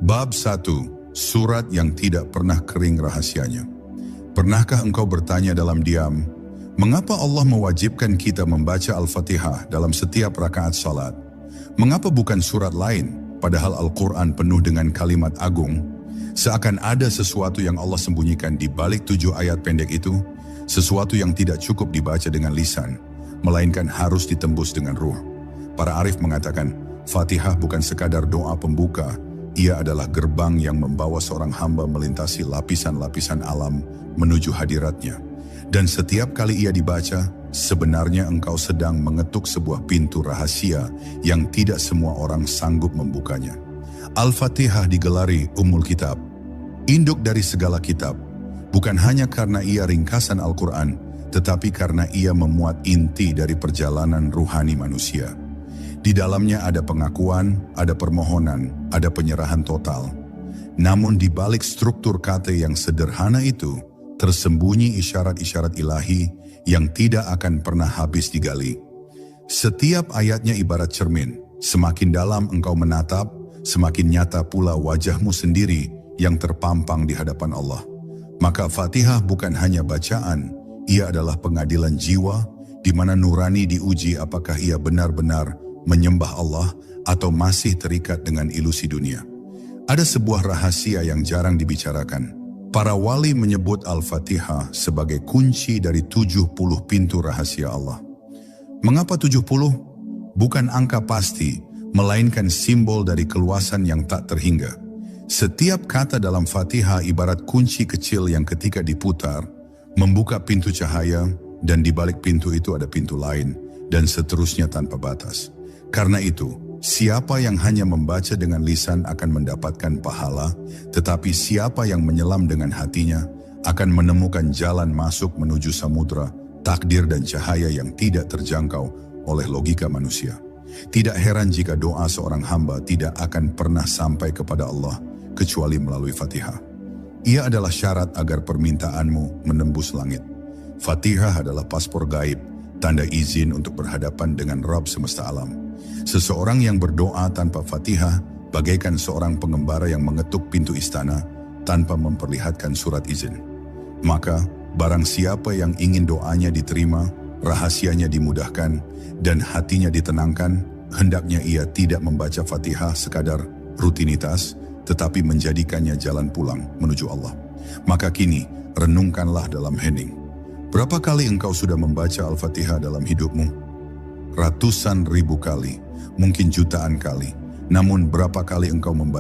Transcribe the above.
Bab 1. Surat yang tidak pernah kering rahasianya. Pernahkah engkau bertanya dalam diam, mengapa Allah mewajibkan kita membaca Al-Fatihah dalam setiap rakaat salat? Mengapa bukan surat lain, padahal Al-Quran penuh dengan kalimat agung? Seakan ada sesuatu yang Allah sembunyikan di balik 7 ayat pendek itu, sesuatu yang tidak cukup dibaca dengan lisan, melainkan harus ditembus dengan ruh. Para arif mengatakan, Fatihah bukan sekadar doa pembuka, ia adalah gerbang yang membawa seorang hamba melintasi lapisan-lapisan alam menuju hadiratnya. Dan setiap kali ia dibaca, sebenarnya engkau sedang mengetuk sebuah pintu rahasia yang tidak semua orang sanggup membukanya. Al-Fatihah digelari Ummul Kitab, induk dari segala kitab, bukan hanya karena ia ringkasan Al-Quran, tetapi karena ia memuat inti dari perjalanan ruhani manusia. Di dalamnya ada pengakuan, ada permohonan, ada penyerahan total. Namun di balik struktur kata yang sederhana itu, tersembunyi isyarat-isyarat ilahi yang tidak akan pernah habis digali. Setiap ayatnya ibarat cermin, semakin dalam engkau menatap, semakin nyata pula wajahmu sendiri yang terpampang di hadapan Allah. Maka Fatihah bukan hanya bacaan, ia adalah pengadilan jiwa, di mana nurani diuji apakah ia benar-benar menyembah Allah atau masih terikat dengan ilusi dunia. Ada sebuah rahasia yang jarang dibicarakan. Para wali menyebut Al-Fatihah sebagai kunci dari 70 pintu rahasia Allah. Mengapa 70? Bukan angka pasti, melainkan simbol dari keluasan yang tak terhingga. Setiap kata dalam Fatihah ibarat kunci kecil yang ketika diputar, membuka pintu cahaya, dan di balik pintu itu ada pintu lain, dan seterusnya tanpa batas. Karena itu, siapa yang hanya membaca dengan lisan akan mendapatkan pahala, tetapi siapa yang menyelam dengan hatinya akan menemukan jalan masuk menuju samudra, takdir dan cahaya yang tidak terjangkau oleh logika manusia. Tidak heran jika doa seorang hamba tidak akan pernah sampai kepada Allah kecuali melalui Fatihah. Ia adalah syarat agar permintaanmu menembus langit. Fatihah adalah paspor gaib, tanda izin untuk berhadapan dengan Rabb semesta alam. Seseorang yang berdoa tanpa Fatihah bagaikan seorang pengembara yang mengetuk pintu istana tanpa memperlihatkan surat izin. Maka, barang siapa yang ingin doanya diterima, rahasianya dimudahkan, dan hatinya ditenangkan, hendaknya ia tidak membaca Fatihah sekadar rutinitas, tetapi menjadikannya jalan pulang menuju Allah. Maka kini, renungkanlah dalam hening. Berapa kali engkau sudah membaca Al-Fatihah dalam hidupmu? Ratusan ribu kali, mungkin jutaan kali. Namun berapa kali engkau membaca